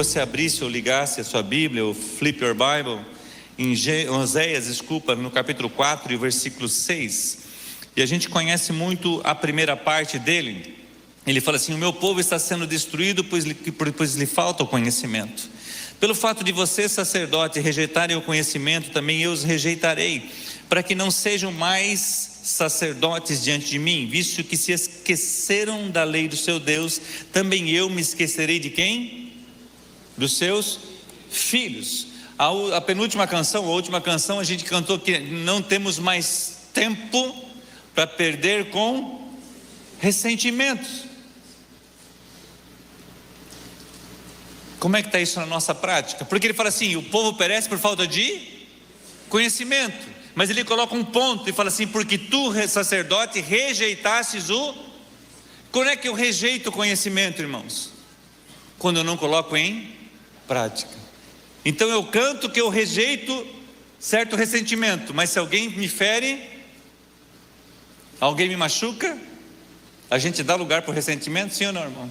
você abrisse ou ligasse a sua Bíblia, ou Flip Your Bible, em Oséias, no capítulo 4 e o versículo 6. E a gente conhece muito a primeira parte dele. Ele fala assim: o meu povo está sendo destruído, pois lhe falta o conhecimento. Pelo fato de vocês, sacerdotes, rejeitarem o conhecimento, também eu os rejeitarei, para que não sejam mais sacerdotes diante de mim, visto que se esqueceram da lei do seu Deus, também eu me esquecerei de quem? Dos seus filhos. A penúltima canção, a última canção, a gente cantou que não temos mais tempo para perder com ressentimentos. Como é que está isso na nossa prática? Porque ele fala assim: o povo perece por falta de conhecimento. Mas ele coloca um ponto e fala assim: porque tu, sacerdote, rejeitastes o... Quando é que eu rejeito o conhecimento, irmãos? Quando eu não coloco em prática. Então eu canto que eu rejeito certo ressentimento, mas se alguém me fere, alguém me machuca, a gente dá lugar para o ressentimento, sim ou não, irmão?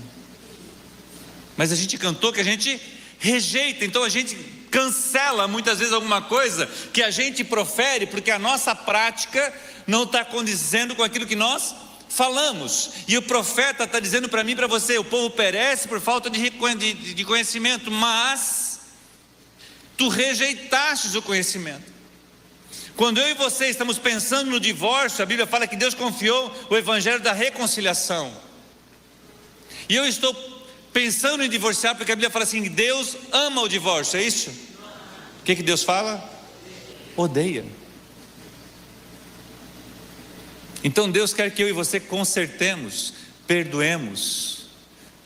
Mas a gente cantou que a gente rejeita, então a gente cancela muitas vezes alguma coisa que a gente profere, porque a nossa prática não está condizendo com aquilo que nós falamos. E o profeta está dizendo para mim e para você: o povo perece por falta de conhecimento, mas tu rejeitastes o conhecimento. Quando eu e você estamos pensando no divórcio, a Bíblia fala que Deus confiou o evangelho da reconciliação, e eu estou pensando em divorciar, porque a Bíblia fala assim: Deus ama o divórcio, é isso? O que Deus fala? Odeia. Então Deus quer que eu e você consertemos, perdoemos,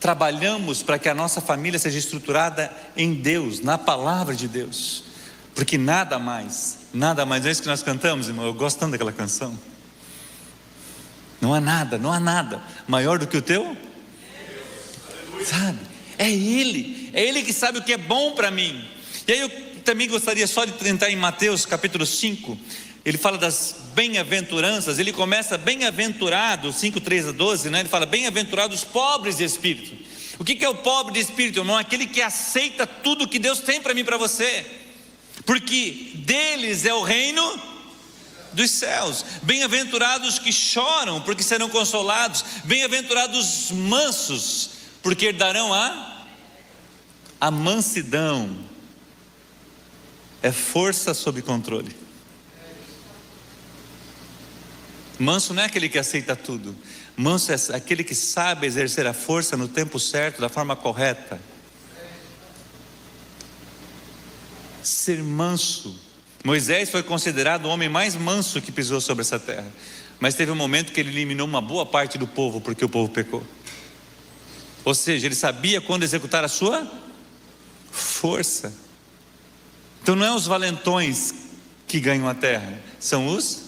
trabalhamos para que a nossa família seja estruturada em Deus, na palavra de Deus, porque nada mais, não é isso que nós cantamos, irmão? Eu gosto tanto daquela canção. Não há nada maior do que o teu, sabe? É Ele que sabe o que é bom para mim. E aí eu também gostaria só de entrar em Mateus capítulo 5, ele fala das bem-aventuranças, ele começa bem-aventurado, 5, 3 a 12, né? Ele fala: bem-aventurados os pobres de espírito. O que é o pobre de espírito, irmão? Aquele que aceita tudo que Deus tem para mim e para você, porque deles é o reino dos céus. Bem-aventurados que choram, porque serão consolados. Bem-aventurados os mansos, porque herdarão a mansidão. É força sob controle. Manso não é aquele que aceita tudo. Manso é aquele que sabe exercer a força no tempo certo, da forma correta. Ser manso. Moisés foi considerado o homem mais manso que pisou sobre essa terra, mas teve um momento que ele eliminou uma boa parte do povo, porque o povo pecou. Ou seja, ele sabia quando executar a sua força. Então não é os valentões que ganham a terra, são os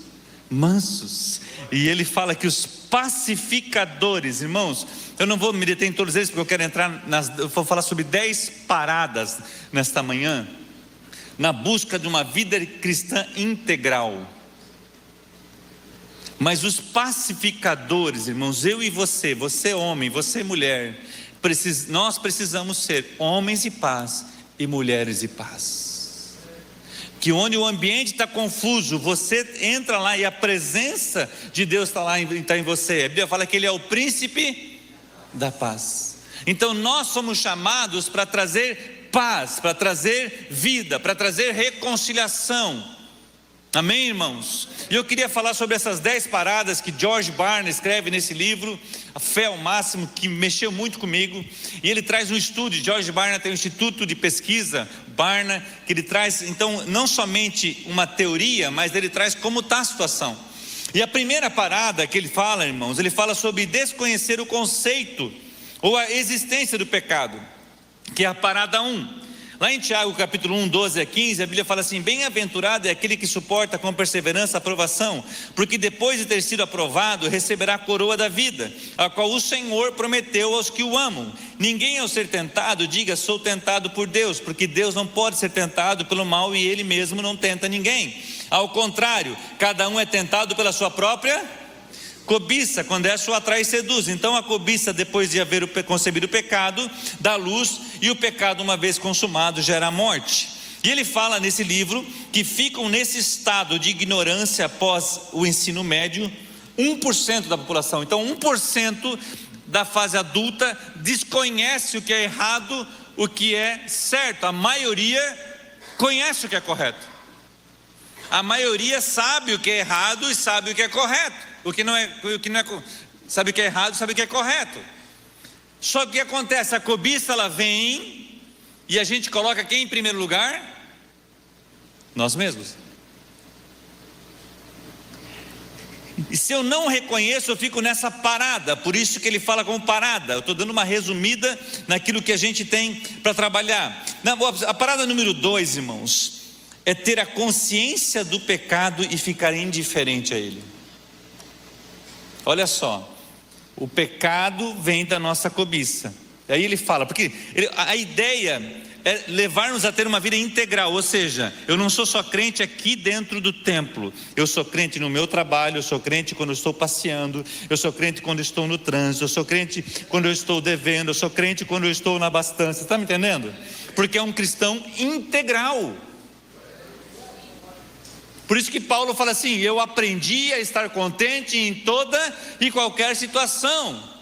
mansos. E ele fala que os pacificadores, irmãos, eu não vou me deter em todos eles, porque eu quero eu vou falar sobre 10 paradas nesta manhã, na busca de uma vida cristã integral. Mas os pacificadores, irmãos, eu e você homem, você mulher, nós precisamos ser homens de paz e mulheres de paz. Que onde o ambiente está confuso, você entra lá e a presença de Deus está em você. A Bíblia fala que Ele é o príncipe da paz. Então nós somos chamados para trazer paz, para trazer vida, para trazer reconciliação. Amém, irmãos? E eu queria falar sobre essas 10 paradas que George Barna escreve nesse livro, A Fé ao Máximo, que mexeu muito comigo. E ele traz um estudo. George Barna tem um instituto de pesquisa, Barna, que ele traz então não somente uma teoria, mas ele traz como está a situação. E a primeira parada que ele fala, irmãos, ele fala sobre desconhecer o conceito ou a existência do pecado, que é a parada 1. Lá em Tiago capítulo 1, 12 a 15, a Bíblia fala assim: bem-aventurado é aquele que suporta com perseverança a aprovação, porque depois de ter sido aprovado, receberá a coroa da vida, a qual o Senhor prometeu aos que o amam. Ninguém ao ser tentado diga: sou tentado por Deus, porque Deus não pode ser tentado pelo mal e Ele mesmo não tenta ninguém. Ao contrário, cada um é tentado pela sua própria Cobiça, quando é só atrai e seduz. Então a cobiça, depois de haver concebido o pecado, dá luz, e o pecado, uma vez consumado, gera a morte. E ele fala nesse livro que ficam nesse estado de ignorância após o ensino médio 1% da população. Então 1% da fase adulta desconhece o que é errado, o que é certo. A maioria conhece o que é correto. A maioria sabe o que é errado e sabe o que é correto. Sabe o que é errado, sabe o que é correto. Só que o que acontece? A cobiça, ela vem, e a gente coloca quem em primeiro lugar? Nós mesmos. E se eu não reconheço, eu fico nessa parada. Por isso que ele fala como parada. Eu estou dando uma resumida naquilo que a gente tem para trabalhar. A parada número 2, irmãos, é ter a consciência do pecado e ficar indiferente a ele. Olha só, o pecado vem da nossa cobiça. Aí ele fala, porque a ideia é levar-nos a ter uma vida integral. Ou seja, eu não sou só crente aqui dentro do templo. Eu sou crente no meu trabalho, eu sou crente quando eu estou passeando, eu sou crente quando eu estou no trânsito, eu sou crente quando eu estou devendo, eu sou crente quando eu estou na abastança. Está me entendendo? Porque é um cristão integral. Por isso que Paulo fala assim: eu aprendi a estar contente em toda e qualquer situação.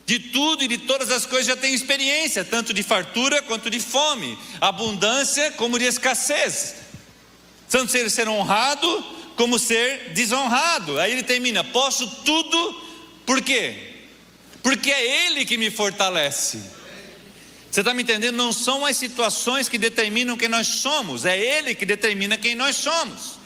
De tudo e de todas as coisas já tenho experiência, tanto de fartura quanto de fome, abundância como de escassez, tanto ser honrado como ser desonrado. Aí ele termina: posso tudo, por quê? Porque é Ele que me fortalece. Você está me entendendo? Não são as situações que determinam quem nós somos, é Ele que determina quem nós somos.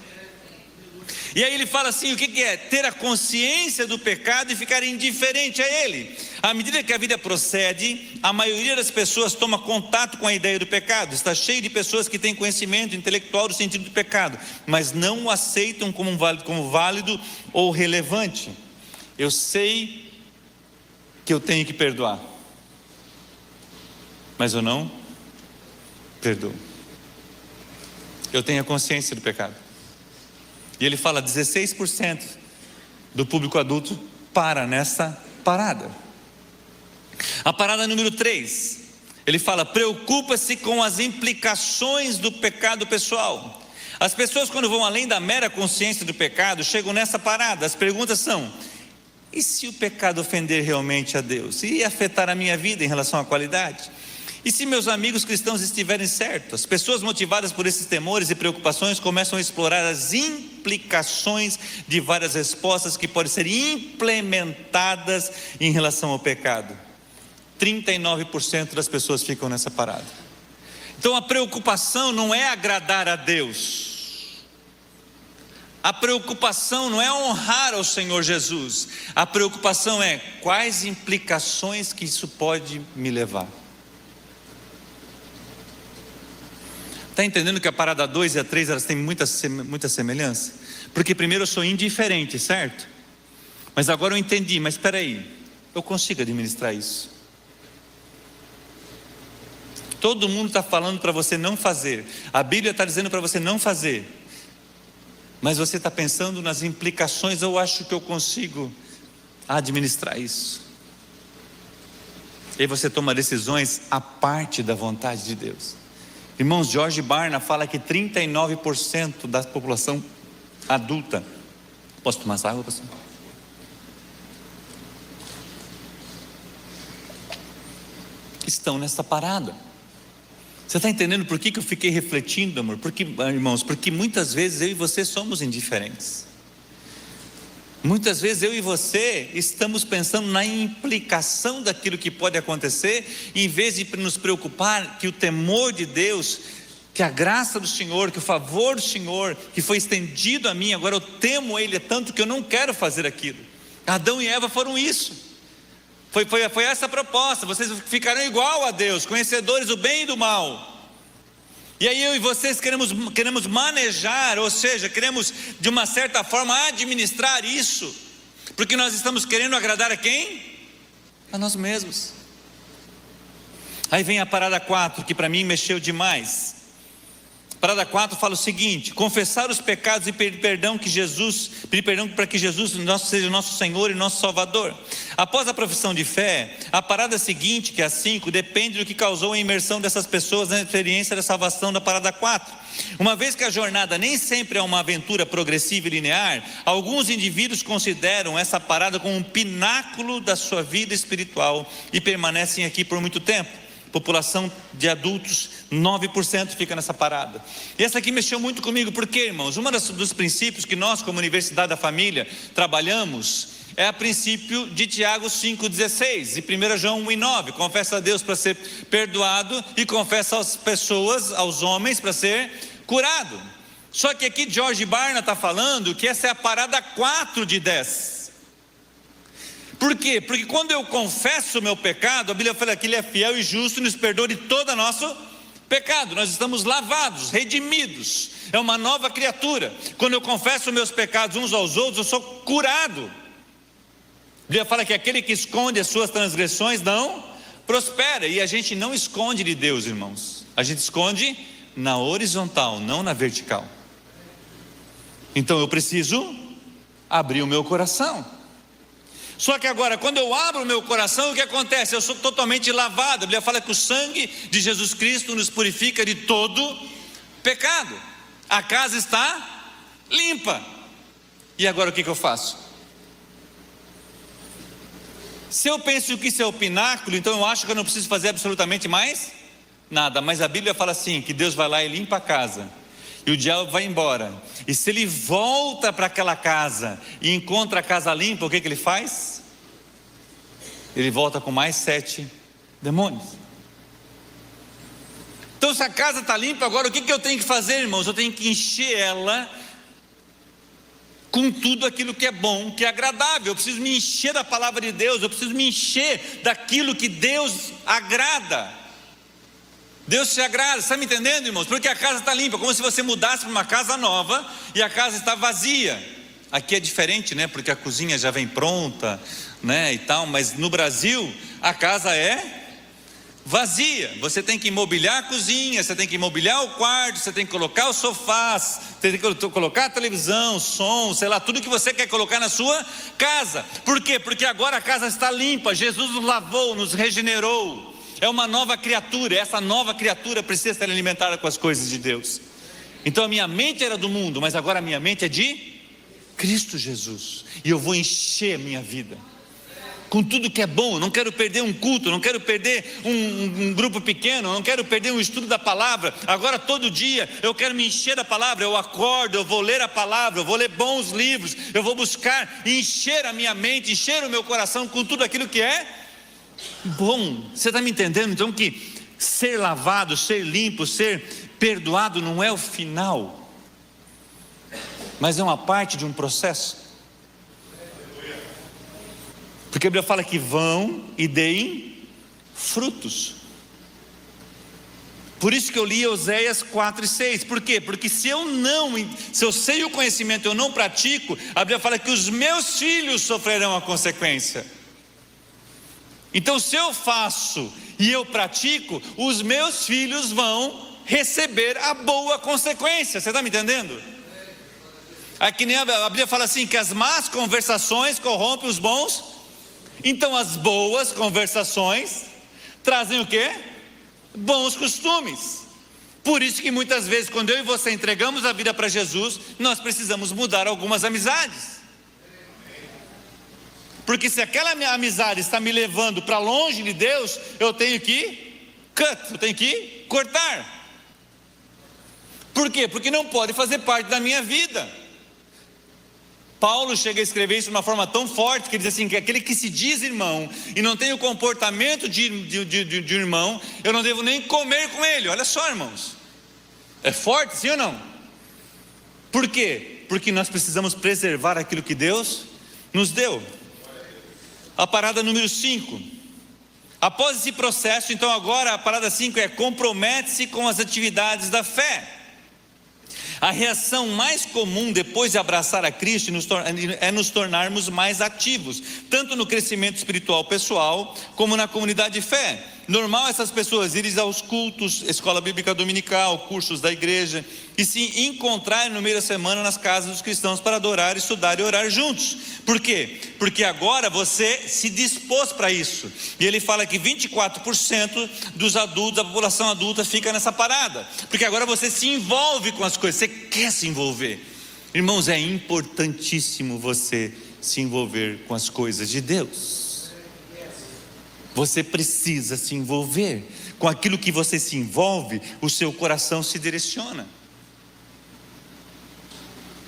E aí ele fala assim: o que é? Ter a consciência do pecado e ficar indiferente a ele. À medida que a vida procede, a maioria das pessoas toma contato com a ideia do pecado. Está cheio de pessoas que têm conhecimento intelectual do sentido do pecado, mas não o aceitam como válido ou relevante. Eu sei que eu tenho que perdoar, mas eu não perdoo. Eu tenho a consciência do pecado. E ele fala: 16% do público adulto para nessa parada. A parada número 3, ele fala: preocupa-se com as implicações do pecado pessoal. As pessoas, quando vão além da mera consciência do pecado, chegam nessa parada. As perguntas são: e se o pecado ofender realmente a Deus? E afetar a minha vida em relação à qualidade? E se meus amigos cristãos estiverem certos? As pessoas motivadas por esses temores e preocupações começam a explorar as implicações de várias respostas que podem ser implementadas em relação ao pecado. 39% das pessoas ficam nessa parada. Então a preocupação não é agradar a Deus. A preocupação não é honrar ao Senhor Jesus. A preocupação é: quais implicações que isso pode me levar? Está entendendo que a parada 2 e a 3 elas têm muita semelhança? Porque primeiro eu sou indiferente, certo? Mas agora eu entendi, mas espera aí, eu consigo administrar isso. Todo mundo está falando para você não fazer, a Bíblia está dizendo para você não fazer, mas você está pensando nas implicações: eu acho que eu consigo administrar isso. E aí você toma decisões à parte da vontade de Deus. Irmãos, George Barna fala que 39% da população adulta. Posso tomar essa água, pastor? Estão nessa parada. Você está entendendo por que eu fiquei refletindo, amor? Porque, irmãos, porque muitas vezes eu e você somos indiferentes. Muitas vezes eu e você estamos pensando na implicação daquilo que pode acontecer, em vez de nos preocupar que o temor de Deus, que a graça do Senhor, que o favor do Senhor, que foi estendido a mim, agora eu temo Ele tanto que eu não quero fazer aquilo. Adão e Eva foram isso. Foi essa a proposta: vocês ficarão igual a Deus, conhecedores do bem e do mal. E aí eu e vocês queremos manejar, ou seja, queremos de uma certa forma administrar isso, porque nós estamos querendo agradar a quem? A nós mesmos. Aí vem a parada 4, que para mim mexeu demais. Parada 4 fala o seguinte: confessar os pecados e pedir perdão para que Jesus seja nosso Senhor e nosso Salvador. Após a profissão de fé, a parada seguinte, que é a 5, depende do que causou a imersão dessas pessoas na experiência da salvação da parada 4. Uma vez que a jornada nem sempre é uma aventura progressiva e linear, alguns indivíduos consideram essa parada como um pináculo da sua vida espiritual e permanecem aqui por muito tempo. População de adultos, 9% fica nessa parada. E essa aqui mexeu muito comigo, porque, irmãos, dos princípios que nós, como Universidade da Família, trabalhamos, é o princípio de Tiago 5,16 e 1 João 1,9. Confessa a Deus para ser perdoado e confessa às pessoas, aos homens, para ser curado. Só que aqui George Barna está falando que essa é a parada 4 de 10. Por quê? Porque quando eu confesso o meu pecado, a Bíblia fala que Ele é fiel e justo e nos perdoa de todo nosso pecado. Nós estamos lavados, redimidos, é uma nova criatura. Quando eu confesso meus pecados uns aos outros, eu sou curado. A Bíblia fala que aquele que esconde as suas transgressões não prospera. E a gente não esconde de Deus, irmãos, a gente esconde na horizontal, não na vertical. Então eu preciso abrir o meu coração. Só que agora, quando eu abro o meu coração, o que acontece? Eu sou totalmente lavado. A Bíblia fala que o sangue de Jesus Cristo nos purifica de todo pecado. A casa está limpa. E agora o que eu faço? Se eu penso que isso é o pináculo, então eu acho que eu não preciso fazer absolutamente mais nada. Mas a Bíblia fala assim, que Deus vai lá e limpa a casa, e o diabo vai embora. E se ele volta para aquela casa e encontra a casa limpa, o que ele faz? Ele volta com mais 7 demônios. Então, se a casa está limpa, agora o que eu tenho que fazer, irmãos? Eu tenho que encher ela com tudo aquilo que é bom, que é agradável. Eu preciso me encher da palavra de Deus, eu preciso me encher daquilo que Deus agrada. Deus se agrada, está me entendendo, irmãos? Porque a casa está limpa, como se você mudasse para uma casa nova e a casa está vazia. Aqui é diferente, né? Porque a cozinha já vem pronta, né? E tal, mas no Brasil a casa é vazia. Você tem que imobiliar a cozinha, você tem que imobiliar o quarto, você tem que colocar os sofás, você tem que colocar a televisão, som, sei lá, tudo que você quer colocar na sua casa. Por quê? Porque agora a casa está limpa, Jesus nos lavou, nos regenerou. É uma nova criatura, essa nova criatura precisa ser alimentada com as coisas de Deus. Então a minha mente era do mundo, mas agora a minha mente é de Cristo Jesus, e eu vou encher a minha vida com tudo que é bom. Eu não quero perder um culto, não quero perder um grupo pequeno, não quero perder um estudo da palavra. Agora todo dia eu quero me encher da palavra. Eu acordo, eu vou ler a palavra, eu vou ler bons livros, eu vou buscar encher a minha mente, encher o meu coração com tudo aquilo que é bom. Você está me entendendo? Então que ser lavado, ser limpo, ser perdoado não é o final, mas é uma parte de um processo. Porque a Bíblia fala que vão e deem frutos. Por isso que eu li Oséias 4:6. Por quê? Porque se eu sei o conhecimento e eu não pratico, a Bíblia fala que os meus filhos sofrerão a consequência. Então se eu faço e eu pratico, os meus filhos vão receber a boa consequência. Você está me entendendo? Aqui nem a Bíblia fala assim, que as más conversações corrompem os bons. Então as boas conversações trazem o quê? Bons costumes. Por isso que muitas vezes, quando eu e você entregamos a vida para Jesus, nós precisamos mudar algumas amizades. Porque se aquela amizade está me levando para longe de Deus, eu tenho que eu tenho que cortar. Por quê? Porque não pode fazer parte da minha vida. Paulo chega a escrever isso de uma forma tão forte, que ele diz assim, que aquele que se diz irmão e não tem o comportamento de irmão, eu não devo nem comer com ele. Olha só, irmãos, é forte, sim ou não? Por quê? Porque nós precisamos preservar aquilo que Deus nos deu. A parada número 5, após esse processo, então agora a parada 5 é: compromete-se com as atividades da fé. A reação mais comum depois de abraçar a Cristo é nos tornarmos mais ativos, tanto no crescimento espiritual pessoal, como na comunidade de fé. normal essas pessoas irem aos cultos, escola bíblica dominical, cursos da igreja, e se encontrarem no meio da semana nas casas dos cristãos para adorar, estudar e orar juntos. Por quê? Porque agora você se dispôs para isso. E ele fala que 24% dos adultos, da população adulta, fica nessa parada, porque agora você se envolve com as coisas, você quer se envolver. Irmãos, é importantíssimo você se envolver com as coisas de Deus. Você precisa se envolver. Com aquilo que você se envolve, o seu coração se direciona.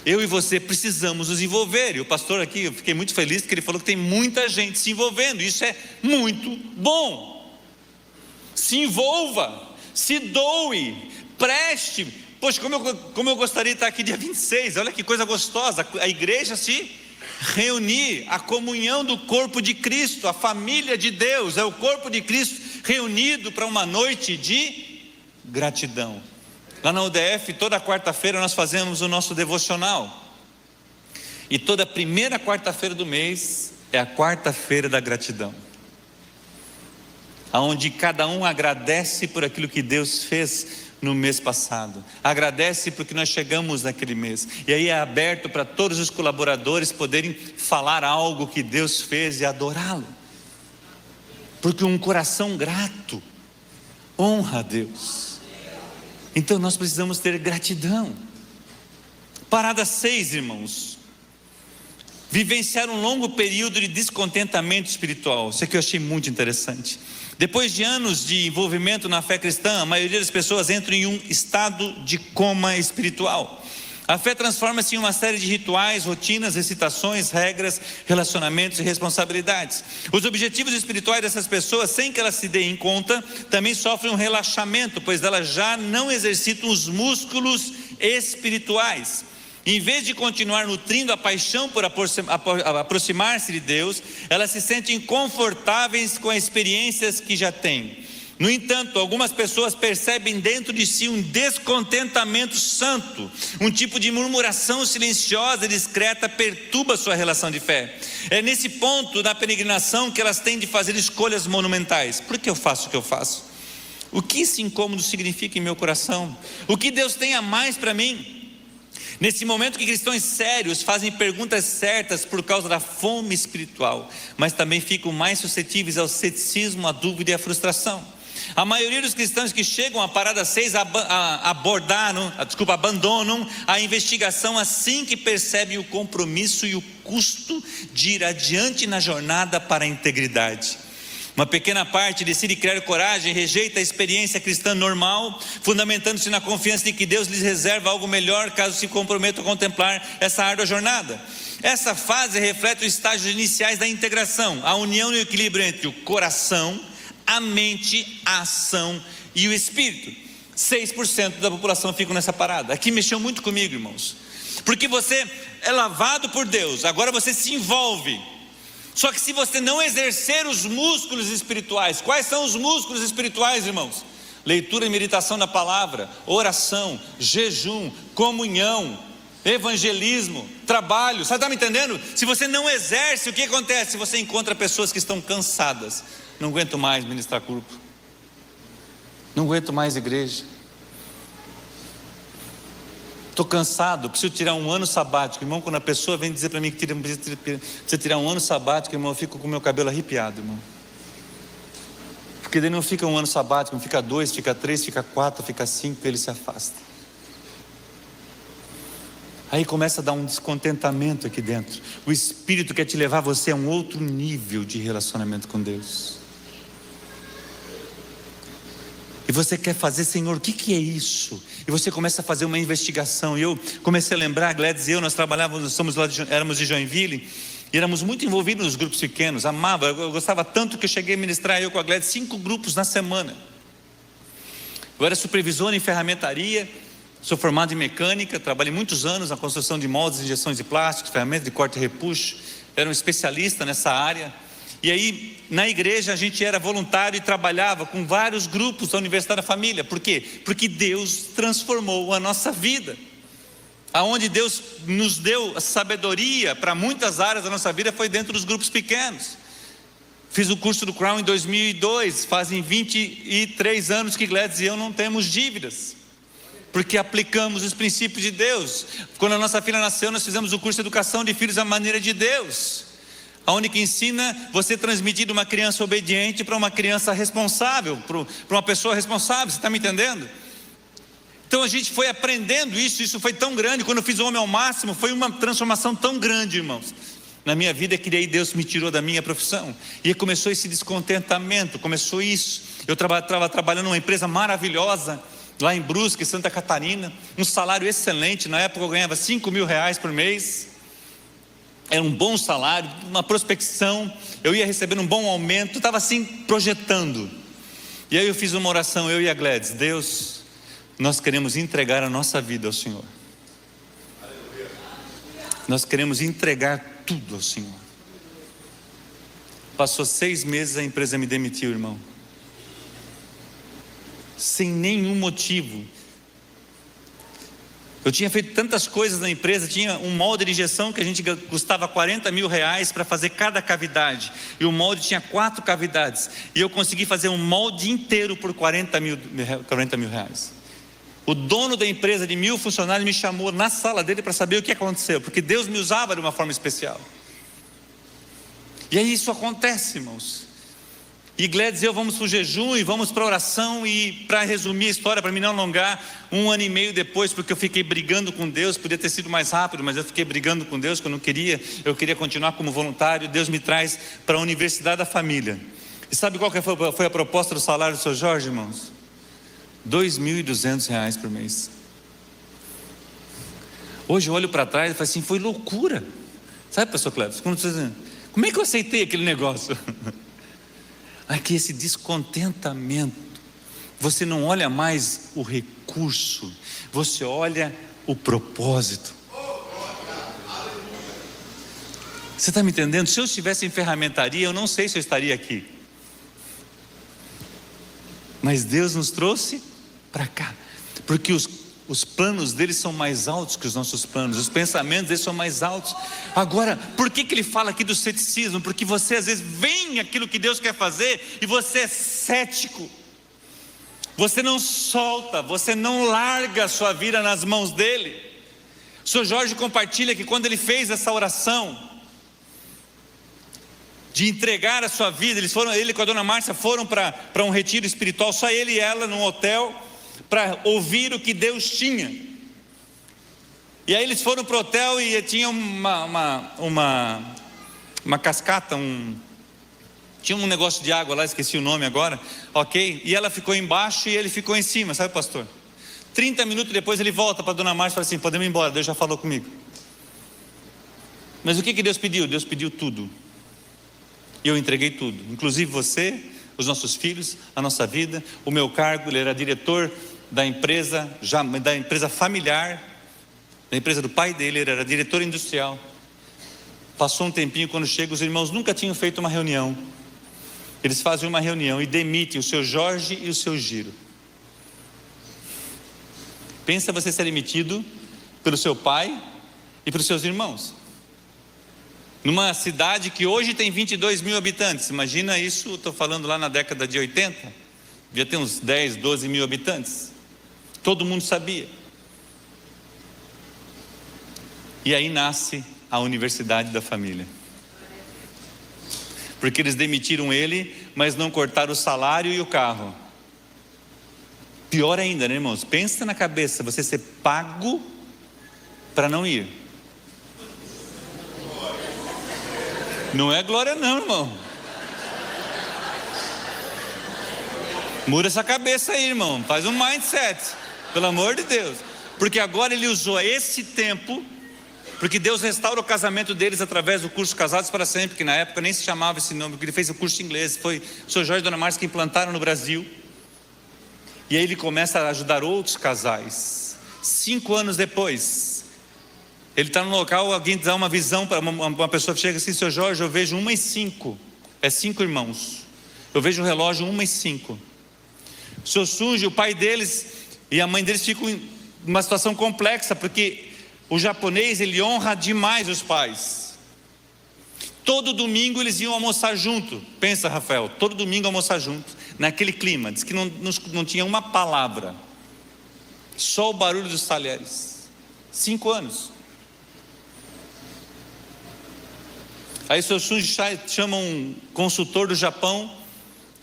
Eu e você precisamos nos envolver. E o pastor aqui, eu fiquei muito feliz porque ele falou que tem muita gente se envolvendo. Isso é muito bom. Se envolva, se doe, preste. Poxa, como eu gostaria de estar aqui dia 26. Olha que coisa gostosa, a igreja se reunir, a comunhão do corpo de Cristo, a família de Deus, é o corpo de Cristo reunido para uma noite de gratidão. Lá na UDF, toda quarta-feira nós fazemos o nosso devocional, e toda primeira quarta-feira do mês é a quarta-feira da gratidão, onde cada um agradece por aquilo que Deus fez no mês passado, agradece porque nós chegamos naquele mês, e aí é aberto para todos os colaboradores poderem falar algo que Deus fez e adorá-lo, porque um coração grato honra a Deus. Então nós precisamos ter gratidão. Parada 6, irmãos: vivenciar um longo período de descontentamento espiritual. Isso aqui eu achei muito interessante. Depois de anos de envolvimento na fé cristã, a maioria das pessoas entra em um estado de coma espiritual. A fé transforma-se em uma série de rituais, rotinas, recitações, regras, relacionamentos e responsabilidades. Os objetivos espirituais dessas pessoas, sem que elas se deem conta, também sofrem um relaxamento, pois elas já não exercitam os músculos espirituais. Em vez de continuar nutrindo a paixão por aproximar-se de Deus, elas se sentem confortáveis com as experiências que já têm. No entanto, algumas pessoas percebem dentro de si um descontentamento santo, um tipo de murmuração silenciosa e discreta perturba sua relação de fé. É nesse ponto da peregrinação que elas têm de fazer escolhas monumentais. Por que eu faço o que eu faço? O que esse incômodo significa em meu coração? O que Deus tem a mais para mim? Nesse momento que cristãos sérios fazem perguntas certas por causa da fome espiritual, mas também ficam mais suscetíveis ao ceticismo, à dúvida e à frustração. A maioria dos cristãos que chegam à parada 6 abandonam a investigação assim que percebem o compromisso e o custo de ir adiante na jornada para a integridade. Uma pequena parte decide criar coragem e rejeita a experiência cristã normal, fundamentando-se na confiança de que Deus lhes reserva algo melhor caso se comprometam a contemplar essa árdua jornada. Essa fase reflete os estágios iniciais da integração, a união e o equilíbrio entre o coração, a mente, a ação e o espírito. 6% da população ficam nessa parada. Aqui mexeu muito comigo, irmãos, porque você é lavado por Deus, agora você se envolve. Só que se você não exercer os músculos espirituais, quais são os músculos espirituais, irmãos? Leitura e meditação da palavra, oração, jejum, comunhão, evangelismo, trabalho. Você está me entendendo? Se você não exerce, o que acontece? Você encontra pessoas que estão cansadas. Não aguento mais ministrar grupo, não aguento mais igreja, estou cansado, preciso tirar um ano sabático. Irmão, quando a pessoa vem dizer para mim que precisa tirar um ano sabático, irmão, eu fico com o meu cabelo arrepiado, irmão, porque daí não fica um ano sabático, não fica 2, fica 3, fica 4, fica 5, ele se afasta. Aí começa a dar um descontentamento aqui dentro. O Espírito quer te levar você a um outro nível de relacionamento com Deus. E você quer fazer, Senhor, o que é isso? E você começa a fazer uma investigação. E eu comecei a lembrar, a Gladys e eu, nós trabalhávamos, éramos de Joinville, e éramos muito envolvidos nos grupos pequenos. Amava, eu gostava tanto que eu cheguei a ministrar, eu com a Gladys, 5 grupos na semana. Eu era supervisor em ferramentaria, sou formado em mecânica, trabalhei muitos anos na construção de moldes, injeções de plásticos, ferramentas de corte e repuxo. Era um especialista nessa área. E aí, na igreja, a gente era voluntário e trabalhava com vários grupos da Universidade da Família. Por quê? Porque Deus transformou a nossa vida. Aonde Deus nos deu sabedoria para muitas áreas da nossa vida foi dentro dos grupos pequenos. Fiz o curso do Crown em 2002, fazem 23 anos que Gladys e eu não temos dívidas, porque aplicamos os princípios de Deus. Quando a nossa filha nasceu, nós fizemos o curso de educação de filhos à maneira de Deus, aonde que ensina você transmitir de uma criança obediente para uma criança responsável, para uma pessoa responsável. Você está me entendendo? Então a gente foi aprendendo isso foi tão grande. Quando eu fiz o Homem ao Máximo, foi uma transformação tão grande, irmãos, na minha vida, que daí Deus me tirou da minha profissão, e aí começou esse descontentamento, começou isso. Eu estava trabalhando numa empresa maravilhosa, lá em Brusque, Santa Catarina, um salário excelente. Na época eu ganhava R$5.000 por mês, era um bom salário, uma prospecção, eu ia recebendo um bom aumento, estava assim projetando. E aí eu fiz uma oração, eu e a Gladys: Deus, nós queremos entregar a nossa vida ao Senhor, nós queremos entregar tudo ao Senhor. Passou 6 meses, a empresa me demitiu, irmão, sem nenhum motivo. Eu tinha feito tantas coisas na empresa, tinha um molde de injeção que a gente custava R$40.000 para fazer cada cavidade, e o molde tinha 4 cavidades, e eu consegui fazer um molde inteiro por R$40.000. O dono da empresa de 1.000 funcionários me chamou na sala dele para saber o que aconteceu, porque Deus me usava de uma forma especial. E aí isso acontece, irmãos. E Gladys e eu vamos para o jejum e vamos para a oração. E para resumir a história, para mim não alongar, 1 ano e meio depois, porque eu fiquei brigando com Deus, podia ter sido mais rápido, mas eu fiquei brigando com Deus, que eu queria continuar como voluntário. Deus me traz para a Universidade da Família. E sabe qual que foi a proposta do salário do Sr. Jorge, irmãos? R$2.200 por mês. Hoje eu olho para trás e falo assim: foi loucura. Sabe, pastor Cleves, como é que eu aceitei aquele negócio? Aqui esse descontentamento. Você não olha mais o recurso, você olha o propósito. Você está me entendendo? Se eu estivesse em ferramentaria, eu não sei se eu estaria aqui, mas Deus nos trouxe para cá, porque os planos dele são mais altos que os nossos planos, os pensamentos dele são mais altos. Agora, por que ele fala aqui do ceticismo? Porque você às vezes vem aquilo que Deus quer fazer e você é cético, você não solta, você não larga a sua vida nas mãos dele. O Sr. Jorge compartilha que quando ele fez essa oração de entregar a sua vida, ele com a dona Márcia foram para um retiro espiritual, só ele e ela num hotel, para ouvir o que Deus tinha. E aí eles foram para o hotel e tinha uma cascata, tinha um negócio de água lá, esqueci o nome agora, ok? E ela ficou embaixo e ele ficou em cima, sabe, pastor? 30 minutos depois ele volta para a dona Márcia e fala assim: podemos ir embora, Deus já falou comigo. Mas o que Deus pediu? Deus pediu tudo. E eu entreguei tudo, inclusive você, os nossos filhos, a nossa vida, o meu cargo. Ele era diretor da empresa familiar, da empresa do pai dele, ele era diretor industrial. Passou um tempinho, quando chega, os irmãos nunca tinham feito uma reunião. Eles fazem uma reunião e demitem o seu Jorge e o seu Giro. Pensa você ser demitido pelo seu pai e pelos seus irmãos, numa cidade que hoje tem 22.000 habitantes. Imagina isso, estou falando lá na década de 80, devia ter uns 10, 12 mil habitantes. Todo mundo sabia. E aí nasce a Universidade da Família, porque eles demitiram ele, mas não cortaram o salário e o carro. Pior ainda, né, irmãos? Pensa na cabeça, você ser pago para não ir. Não é glória não, irmão. Muda essa cabeça aí, irmão. Faz um mindset, pelo amor de Deus. Porque agora ele usou esse tempo, porque Deus restaura o casamento deles através do curso Casados para Sempre, que na época nem se chamava esse nome, porque ele fez o curso em inglês. Foi o Sr. Jorge e Dona Márcia que implantaram no Brasil. E aí ele começa a ajudar outros casais. 5 anos depois, ele está no local, alguém dá uma visão para uma pessoa que chega assim: Sr. Jorge, eu vejo 1:05, é 5 irmãos, eu vejo o relógio 1:05. O Sr. Sunji, o pai deles e a mãe deles ficam em uma situação complexa, porque o japonês, ele honra demais os pais. Todo domingo eles iam almoçar junto. Pensa, Rafael, todo domingo almoçar junto, naquele clima. Diz que não tinha uma palavra, só o barulho dos talheres. 5 anos. Aí o seu Shuji chama um consultor do Japão.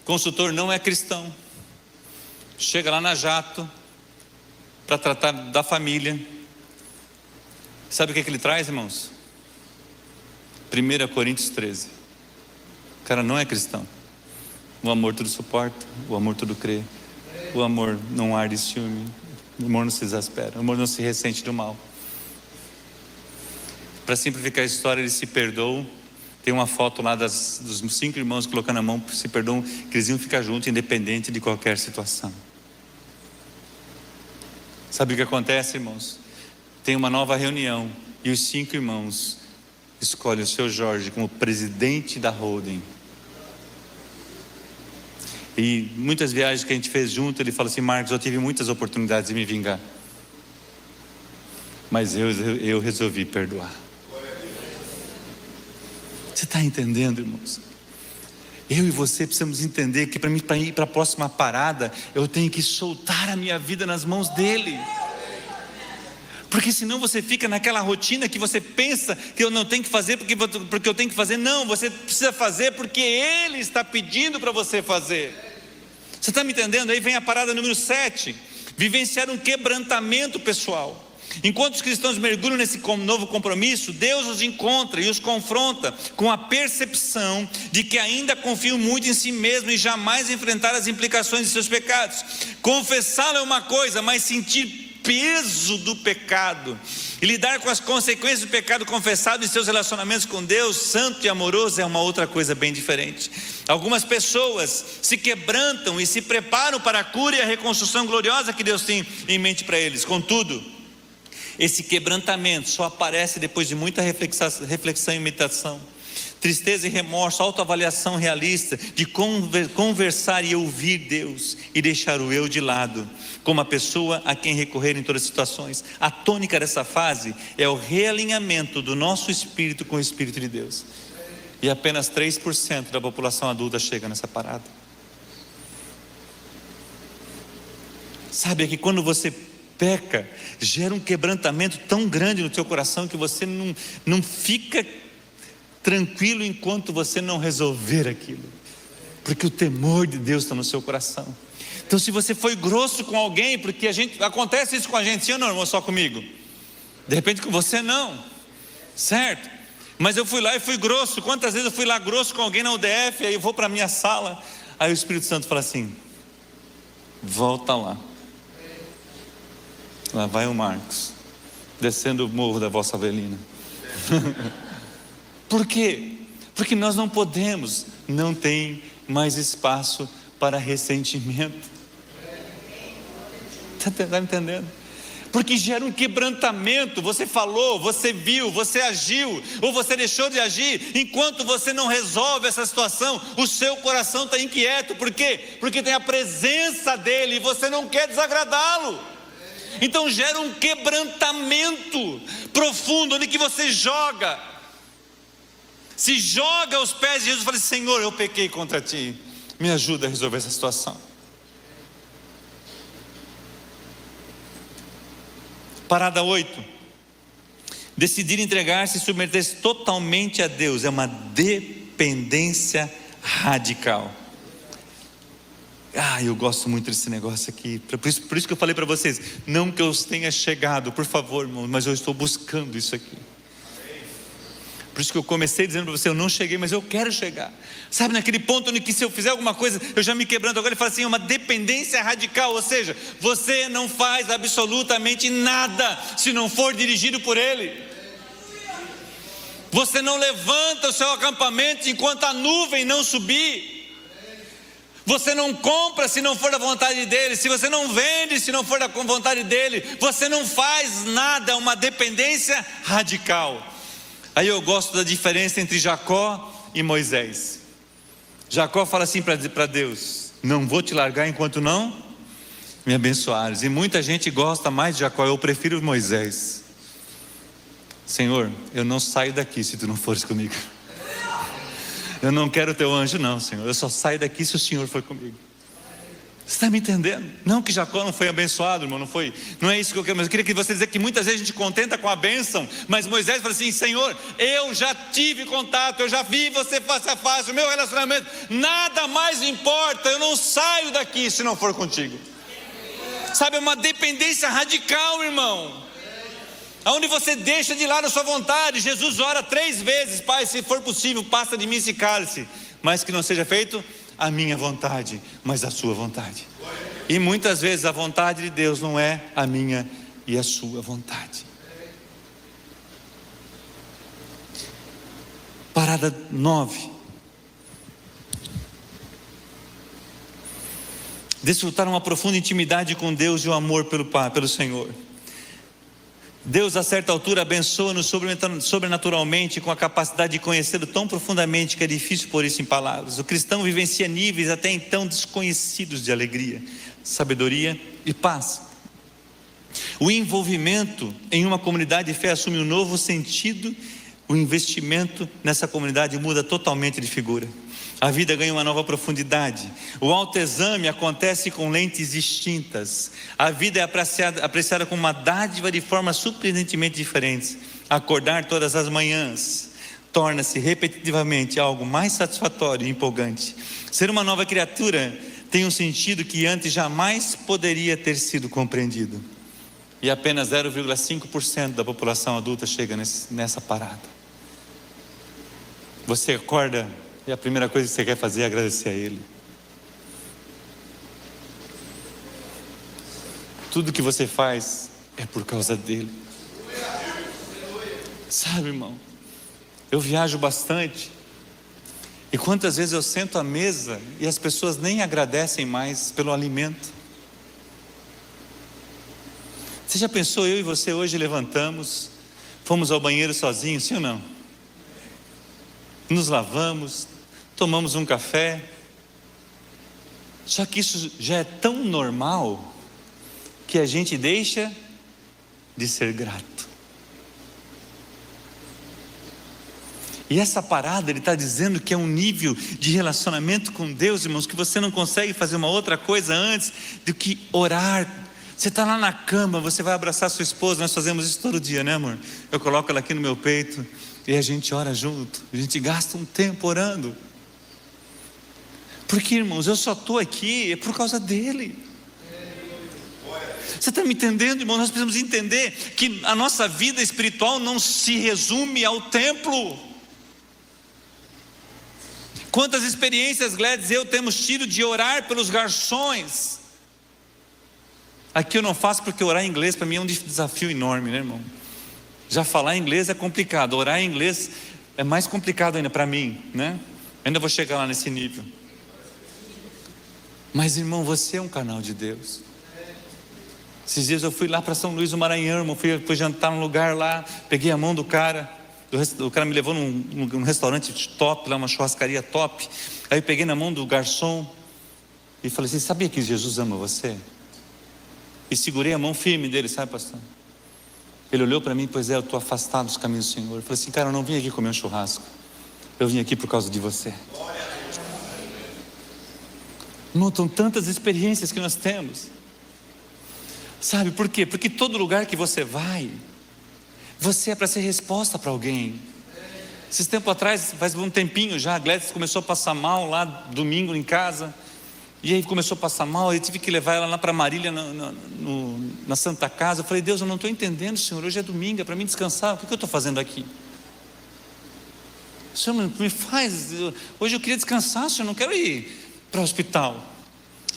O consultor não é cristão. Chega lá na Jato para tratar da família. Sabe o que ele traz, irmãos? 1 Coríntios 13. O cara não é cristão. O amor tudo suporta, o amor tudo crê, o amor não arde ciúme, o amor não se exaspera, o amor não se ressente do mal. Para simplificar a história, eles se perdoam. Tem uma foto lá dos 5 irmãos colocando a mão, se perdoam, que eles iam ficar juntos independente de qualquer situação. Sabe o que acontece, irmãos? Tem uma nova reunião e os 5 irmãos escolhem o seu Jorge como presidente da holding. E muitas viagens que a gente fez junto, ele fala assim: Marcos, eu tive muitas oportunidades de me vingar, mas eu resolvi perdoar. Você está entendendo, irmãos? Eu e você precisamos entender que para ir para a próxima parada, eu tenho que soltar a minha vida nas mãos dele. Porque senão você fica naquela rotina que você pensa que eu não tenho que fazer porque eu tenho que fazer. Não, você precisa fazer porque Ele está pedindo para você fazer. Você está me entendendo? Aí vem a parada número 7. Vivenciar um quebrantamento pessoal. Enquanto os cristãos mergulham nesse novo compromisso, Deus os encontra e os confronta com a percepção de que ainda confiam muito em si mesmo e jamais enfrentar as implicações de seus pecados. Confessá-lo é uma coisa, mas sentir peso do pecado e lidar com as consequências do pecado confessado em seus relacionamentos com Deus santo e amoroso é uma outra coisa bem diferente. Algumas pessoas se quebrantam e se preparam para a cura e a reconstrução gloriosa que Deus tem em mente para eles. Contudo, esse quebrantamento só aparece depois de muita reflexão e meditação, tristeza e remorso, autoavaliação realista, de conversar e ouvir Deus e deixar o eu de lado, como a pessoa a quem recorrer em todas as situações. A tônica dessa fase é o realinhamento do nosso espírito com o Espírito de Deus. E apenas 3% da população adulta chega nessa parada. Sabe que quando você peca, gera um quebrantamento tão grande no teu coração que você não fica tranquilo enquanto você não resolver aquilo, porque o temor de Deus está no seu coração. Então, se você foi grosso com alguém, porque acontece isso com a gente, sim ou não, irmão, só comigo? De repente com você não, certo? Mas eu fui lá e fui grosso. Quantas vezes eu fui lá grosso com alguém na UDF, aí eu vou para a minha sala, aí o Espírito Santo fala assim: volta lá. Lá vai o Marcos, descendo o morro da Vossa Avelina. Por quê? Porque nós não podemos, não tem mais espaço para ressentimento. Está entendendo? Porque gera um quebrantamento. Você falou, você viu, você agiu, ou você deixou de agir. Enquanto você não resolve essa situação, o seu coração está inquieto. Por quê? Porque tem a presença dele e você não quer desagradá-lo. Então gera um quebrantamento profundo, onde que você se joga aos pés de Jesus e fala: Senhor, eu pequei contra ti, me ajuda a resolver essa situação. Parada 8. Decidir entregar-se e submeter-se totalmente a Deus é uma dependência radical. Eu gosto muito desse negócio aqui. Por isso que eu falei para vocês, não que eu tenha chegado, por favor, irmão, mas eu estou buscando isso aqui. Por isso que eu comecei dizendo para você: eu não cheguei, mas eu quero chegar. Sabe, naquele ponto onde que se eu fizer alguma coisa, eu já me quebrando. Agora ele fala assim: é uma dependência radical. Ou seja, você não faz absolutamente nada se não for dirigido por Ele. Você não levanta o seu acampamento enquanto a nuvem não subir. Você não compra se não for da vontade dEle. Se você não vende se não for da vontade dEle, você não faz nada. É uma dependência radical. Aí eu gosto da diferença entre Jacó e Moisés. Jacó fala assim para Deus: não vou te largar enquanto não me abençoares. E muita gente gosta mais de Jacó. Eu prefiro Moisés. Senhor, eu não saio daqui se tu não fores comigo. Eu não quero o teu anjo não, Senhor, eu só saio daqui se o Senhor for comigo. Você está me entendendo? Não que Jacó não foi abençoado, irmão, não é isso que eu quero, mas eu queria que você dizer que muitas vezes a gente contenta com a bênção, mas Moisés falou assim: Senhor, eu já tive contato, eu já vi você face a face, o meu relacionamento, nada mais importa, eu não saio daqui se não for contigo. Sabe, é uma dependência radical, irmão, aonde você deixa de lado a sua vontade. Jesus ora 3 vezes: Pai, se for possível, passa de mim esse cálice, mas que não seja feito a minha vontade, mas a sua vontade. E muitas vezes a vontade de Deus não é a minha e a sua vontade. Parada 9. Desfrutar uma profunda intimidade com Deus e o amor pelo Senhor. Deus a certa altura abençoa-nos sobrenaturalmente, com a capacidade de conhecê-lo tão profundamente que é difícil pôr isso em palavras. O cristão vivencia níveis até então desconhecidos de alegria, sabedoria e paz. O envolvimento em uma comunidade de fé assume um novo sentido. O investimento nessa comunidade muda totalmente de figura. A vida ganha uma nova profundidade. O autoexame acontece com lentes distintas. A vida é apreciada como uma dádiva de formas surpreendentemente diferentes. Acordar todas as manhãs torna-se repetitivamente algo mais satisfatório e empolgante. Ser uma nova criatura tem um sentido que antes jamais poderia ter sido compreendido. E apenas 0,5% da população adulta chega nessa parada. Você acorda e a primeira coisa que você quer fazer é agradecer a Ele. Tudo que você faz é por causa dEle. Sabe, irmão, eu viajo bastante, e quantas vezes eu sento à mesa e as pessoas nem agradecem mais pelo alimento. Você já pensou, eu e você hoje levantamos, fomos ao banheiro sozinhos, sim ou não? Nos lavamos, tomamos um café. Só que isso já é tão normal que a gente deixa de ser grato. E essa parada, ele está dizendo que é um nível de relacionamento com Deus, irmãos, que você não consegue fazer uma outra coisa antes do que orar. Você está lá na cama, você vai abraçar sua esposa. Nós fazemos isso todo dia, né, amor? Eu coloco ela aqui no meu peito e a gente ora junto. A gente gasta um tempo orando. Porque, irmãos, eu só estou aqui por causa dele. Você está me entendendo, irmão? Nós precisamos entender que a nossa vida espiritual não se resume ao templo. Quantas experiências, Gladys e eu temos tido de orar pelos garçons. Aqui eu não faço porque orar em inglês para mim é um desafio enorme, né, irmão? Já falar inglês é complicado, orar em inglês é mais complicado ainda para mim, né? Ainda vou chegar lá nesse nível. Mas, irmão, você é um canal de Deus. Esses dias eu fui lá para São Luís do Maranhão, irmão, fui jantar num lugar lá, peguei a mão do cara, o cara me levou num restaurante top, lá uma churrascaria top. Aí eu peguei na mão do garçom e falei assim: sabia que Jesus ama você? E segurei a mão firme dele, sabe, pastor? Ele olhou para mim: pois é, eu estou afastado dos caminhos do Senhor. Eu falei assim: cara, eu não vim aqui comer um churrasco, eu vim aqui por causa de você. Irmão, são tantas experiências que nós temos. Sabe por quê? Porque todo lugar que você vai, você é para ser resposta para alguém. Esses tempos atrás, faz um tempinho já, a Gladys começou a passar mal lá domingo em casa. E aí começou a passar mal, eu tive que levar ela lá para Marília, na Santa Casa. Eu falei: Deus, eu não estou entendendo, Senhor, hoje é domingo, é para mim descansar, o que eu estou fazendo aqui? Senhor, me faz, hoje eu queria descansar, Senhor, não quero ir para o hospital.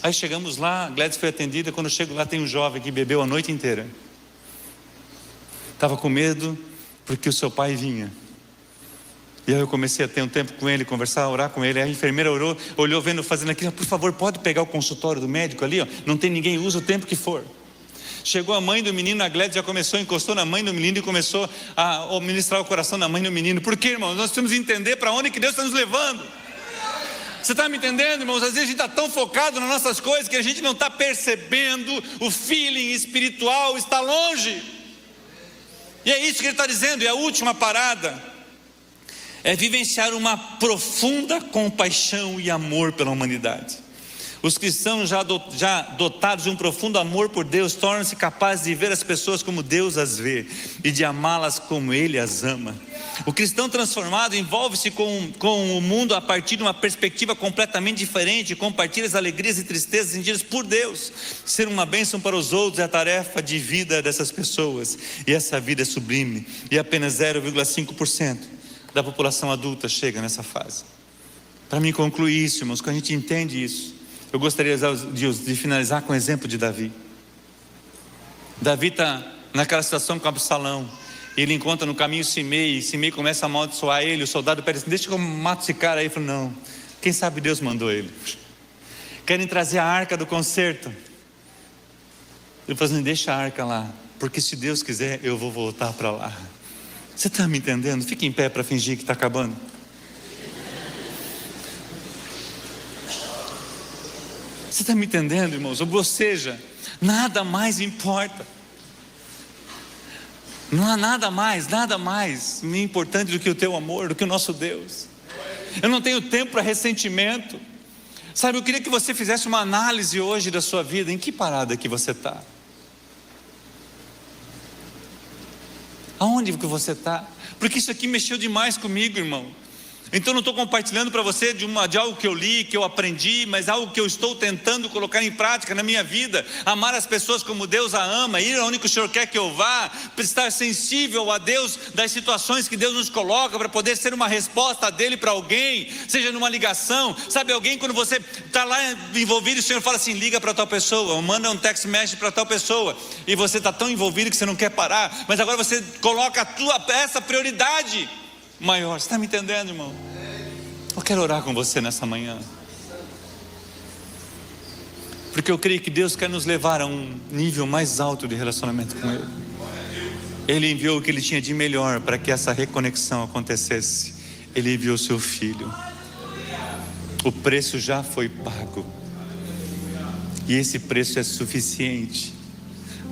Aí chegamos lá, a Gladys foi atendida. Quando eu chego lá, tem um jovem que bebeu a noite inteira, estava com medo porque o seu pai vinha. E aí eu comecei a ter um tempo com ele, conversar, orar com ele. Aí a enfermeira olhou vendo, fazendo aquilo: por favor, pode pegar o consultório do médico ali, ó. Não tem ninguém, usa o tempo que for. Chegou a mãe do menino, a Gladys já começou, encostou na mãe do menino e começou a ministrar o coração da mãe do menino. Por quê, irmãos? Nós precisamos entender para onde que Deus está nos levando. Você está me entendendo, irmãos? Às vezes a gente está tão focado nas nossas coisas que a gente não está percebendo, o feeling espiritual está longe. E é isso que ele está dizendo. E a última parada é vivenciar uma profunda compaixão e amor pela humanidade. Os cristãos já dotados de um profundo amor por Deus tornam-se capazes de ver as pessoas como Deus as vê e de amá-las como Ele as ama. O cristão transformado envolve-se com o mundo a partir de uma perspectiva completamente diferente, compartilha as alegrias e tristezas sentidas por Deus. Ser uma bênção para os outros é a tarefa de vida dessas pessoas, e essa vida é sublime, e apenas 0,5% da população adulta chega nessa fase. Para mim concluir isso, irmãos, quando a gente entende isso, eu gostaria de finalizar com o exemplo de Davi. Davi está naquela situação com Absalão. Ele encontra no caminho Simei, e Simei começa a amaldiçoar ele. O soldado pede assim: deixa que eu mato esse cara aí. Ele falou: não, quem sabe Deus mandou ele. Querem trazer a arca do concerto. Ele falou assim: deixa a arca lá, porque se Deus quiser eu vou voltar para lá. Você está me entendendo? Fica em pé para fingir que está acabando. Você está me entendendo, irmãos? Ou seja, nada mais importa. Não há nada mais importante do que o teu amor, do que o nosso Deus. Eu não tenho tempo para ressentimento. Sabe, eu queria que você fizesse uma análise hoje da sua vida. Em que parada que você está? Aonde que você está? Porque isso aqui mexeu demais comigo, irmão. Então não estou compartilhando para você de algo que eu li, que eu aprendi, mas algo que eu estou tentando colocar em prática na minha vida. Amar as pessoas como Deus a ama, ir aonde que o Senhor quer que eu vá, estar sensível a Deus, das situações que Deus nos coloca, para poder ser uma resposta dele para alguém, seja numa ligação. Sabe, alguém, quando você está lá envolvido, o Senhor fala assim: liga para tal pessoa, ou manda um text message para tal pessoa, e você está tão envolvido que você não quer parar, mas agora você coloca essa prioridade maior. Você está me entendendo, irmão? Eu quero orar com você nessa manhã, porque eu creio que Deus quer nos levar a um nível mais alto de relacionamento com Ele. Ele enviou o que Ele tinha de melhor para que essa reconexão acontecesse. Ele enviou seu Filho. O preço já foi pago, e esse preço é suficiente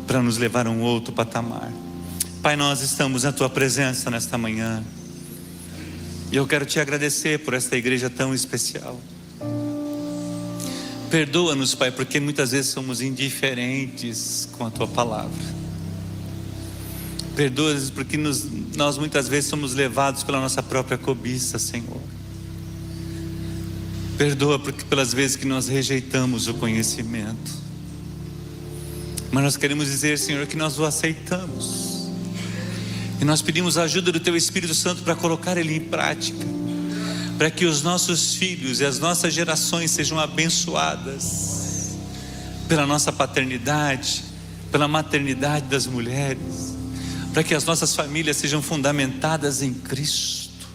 para nos levar a um outro patamar. Pai, nós estamos na Tua presença nesta manhã, e eu quero Te agradecer por esta igreja tão especial. Perdoa-nos, Pai, porque muitas vezes somos indiferentes com a Tua palavra. Perdoa-nos porque nós muitas vezes somos levados pela nossa própria cobiça, Senhor. Perdoa porque pelas vezes que nós rejeitamos o conhecimento. Mas nós queremos dizer, Senhor, que nós o aceitamos. E nós pedimos a ajuda do Teu Espírito Santo para colocar ele em prática, para que os nossos filhos e as nossas gerações sejam abençoadas pela nossa paternidade, pela maternidade das mulheres, para que as nossas famílias sejam fundamentadas em Cristo,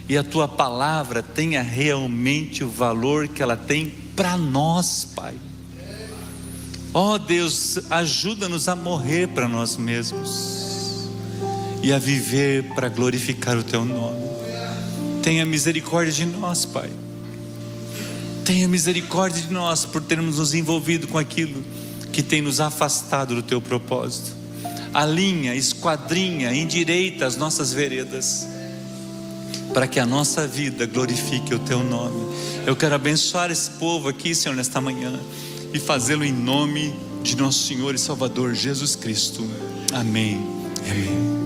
e a Tua palavra tenha realmente o valor que ela tem para nós, Pai. Ó Deus, ajuda-nos a morrer para nós mesmos e a viver para glorificar o Teu nome. Tenha misericórdia de nós, Pai. Tenha misericórdia de nós por termos nos envolvido com aquilo que tem nos afastado do Teu propósito. Alinha, esquadrinha, endireita as nossas veredas, para que a nossa vida glorifique o Teu nome. Eu quero abençoar esse povo aqui, Senhor, nesta manhã, e fazê-lo em nome de nosso Senhor e Salvador Jesus Cristo. Amém. Amém.